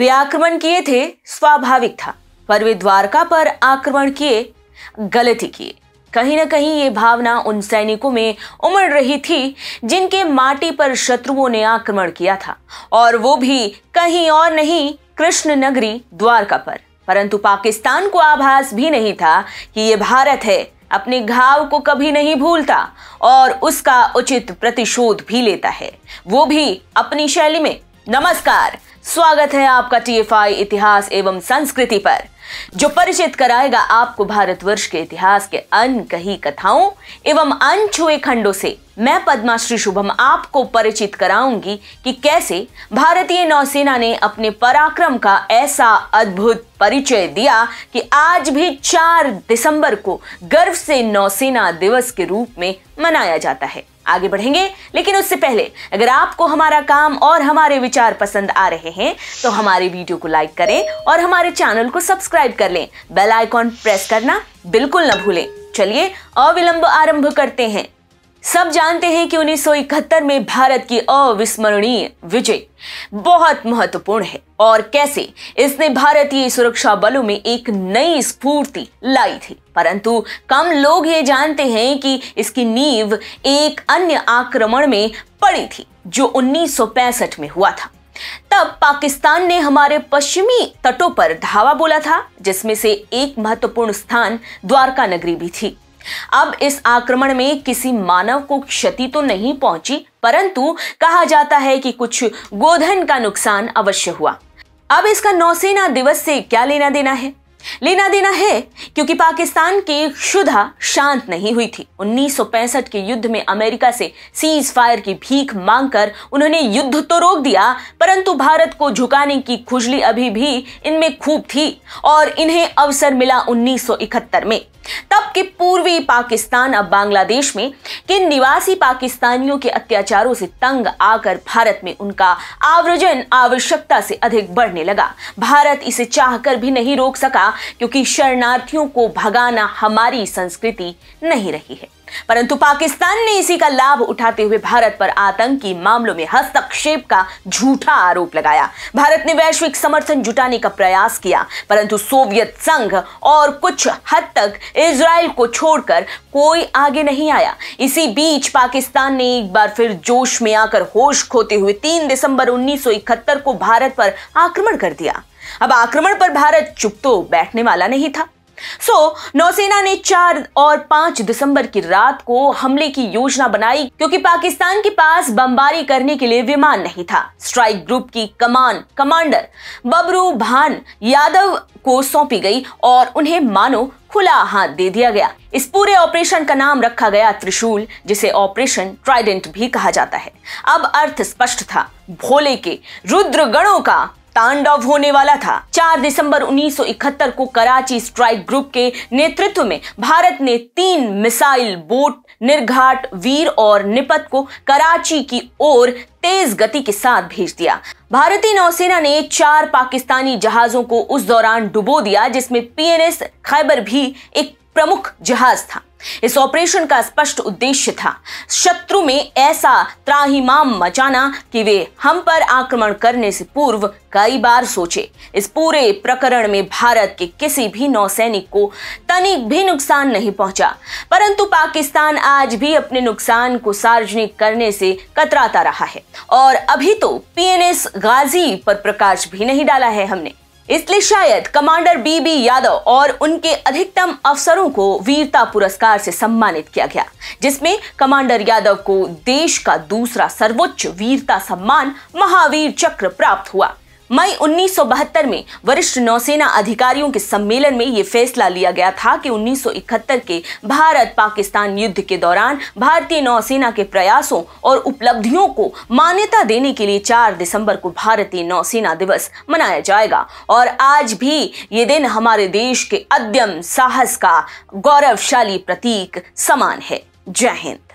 वे आक्रमण किए थे, स्वाभाविक था, पर वे द्वारका पर आक्रमण किए, गलती किए। कहीं न कहीं ये भावना उन सैनिकों में उमड़ रही थी जिनके माटी पर शत्रुओं ने आक्रमण किया था, और वो भी कहीं और नहीं, कृष्ण नगरी द्वारका पर। परंतु पाकिस्तान को आभास भी नहीं था कि ये भारत है, अपने घाव को कभी नहीं भूलता और उसका उचित प्रतिशोध भी लेता है, वो भी अपनी शैली में। नमस्कार, स्वागत है आपका TFI इतिहास एवं संस्कृति पर, जो परिचित कराएगा आपको भारतवर्ष के इतिहास के अनकही कथाओं एवं अनछुए खंडों से। मैं पद्माश्री शुभम आपको परिचित कराऊंगी कि कैसे भारतीय नौसेना ने अपने पराक्रम का ऐसा अद्भुत परिचय दिया कि आज भी 4 दिसंबर को गर्व से नौसेना दिवस के रूप में मनाया जाता है। आगे बढ़ेंगे, लेकिन उससे पहले अगर आपको हमारा काम और हमारे विचार पसंद आ रहे हैं तो हमारे वीडियो को लाइक करें और हमारे चैनल को सब्सक्राइब कर लें। बेल आइकॉन प्रेस करना बिल्कुल न भूलें। चलिए अविलंब आरंभ करते हैं। सब जानते हैं कि 1971 में भारत की अविस्मरणीय विजय बहुत महत्वपूर्ण है और कैसे इसने भारतीय सुरक्षा बलों में एक नई स्फूर्ति लाई थी। परंतु कम लोग ये जानते हैं कि इसकी नींव एक अन्य आक्रमण में पड़ी थी जो 1965 में हुआ था। तब पाकिस्तान ने हमारे पश्चिमी तटों पर धावा बोला था, जिसमें से एक महत्वपूर्ण स्थान द्वारका नगरी भी थी। अब इस आक्रमण में किसी मानव को क्षति तो नहीं पहुंची, परंतु कहा जाता है कि कुछ गोधन का नुकसान अवश्य हुआ। अब इसका नौसेना दिवस से क्या लेना देना है? लेना देना है क्योंकि पाकिस्तान की क्षुधा शांत नहीं हुई थी। 1965 के युद्ध में अमेरिका से सीज फायर की भीख मांगकर उन्होंने युद्ध तो रोक दिया, परंतु भारत को झुकाने की खुजली अभी भी इनमें खूब थी और इन्हें अवसर मिला 1971 में। तब के पूर्वी पाकिस्तान अब बांग्लादेश में किन निवासी पाकिस्तानियों के अत्याचारों से तंग आकर भारत में उनका आव्रजन आवश्यकता से अधिक बढ़ने लगा। भारत इसे चाहकर भी नहीं रोक सका क्योंकि शरणार्थियों को भगाना हमारी संस्कृति नहीं रही है। परंतु पाकिस्तान ने इसी का लाभ उठाते हुए भारत पर आतंकी मामलों में हस्तक्षेप का झूठा आरोप लगाया। भारत ने वैश्विक समर्थन जुटाने का प्रयास किया, परंतु सोवियत संघ और कुछ हद तक इजराइल को छोड़कर कोई आगे नहीं आया। इसी बीच पाकिस्तान ने एक बार फिर जोश में आकर होश खोते हुए 3 दिसंबर 1971 को भारत पर आक्रमण कर दिया। अब आक्रमण पर भारत चुप तो बैठने वाला नहीं था। नौसेना ने 4 और 5 दिसंबर की रात को हमले की योजना बनाई क्योंकि पाकिस्तान के पास बमबारी करने के लिए विमान नहीं था। स्ट्राइक ग्रुप की कमान कमांडर बबरू भान यादव को सौंपी गई और उन्हें मानो खुला हाथ दे दिया गया। इस पूरे ऑपरेशन का नाम रखा गया त्रिशूल, जिसे ऑपरेशन ट्राइडेंट भी कहा जाता है। अब अर्थ स्पष्ट था, भोले के रुद्र गणों का तांडव होने वाला था। 4 दिसंबर 1971 को कराची स्ट्राइक ग्रुप के नेतृत्व में भारत ने 3 मिसाइल बोट निर्घाट, वीर और निपत को कराची की ओर तेज गति के साथ भेज दिया। भारतीय नौसेना ने 4 पाकिस्तानी जहाजों को उस दौरान डुबो दिया, जिसमें PNS खैबर भी एक प्रमुख जहाज था। इस ऑपरेशन का स्पष्ट उद्देश्य था शत्रु में ऐसा त्राहिमाम मचाना कि वे हम पर आक्रमण करने से पूर्व कई बार सोचे। इस पूरे प्रकरण में भारत के किसी भी नौसैनिक को तनिक भी नुकसान नहीं पहुंचा, परंतु पाकिस्तान आज भी अपने नुकसान को सार्वजनिक करने से कतराता रहा है और अभी तो PNS गाजी पर प्रकाश भी नहीं डाला है हमने। इसलिए शायद कमांडर BB यादव और उनके अधिकतम अफसरों को वीरता पुरस्कार से सम्मानित किया गया, जिसमें कमांडर यादव को देश का दूसरा सर्वोच्च वीरता सम्मान महावीर चक्र प्राप्त हुआ। मई 1972 में वरिष्ठ नौसेना अधिकारियों के सम्मेलन में यह फैसला लिया गया था कि 1971 के भारत पाकिस्तान युद्ध के दौरान भारतीय नौसेना के प्रयासों और उपलब्धियों को मान्यता देने के लिए 4 दिसंबर को भारतीय नौसेना दिवस मनाया जाएगा। और आज भी ये दिन हमारे देश के अद्यम साहस का गौरवशाली प्रतीक समान है। जय हिंद।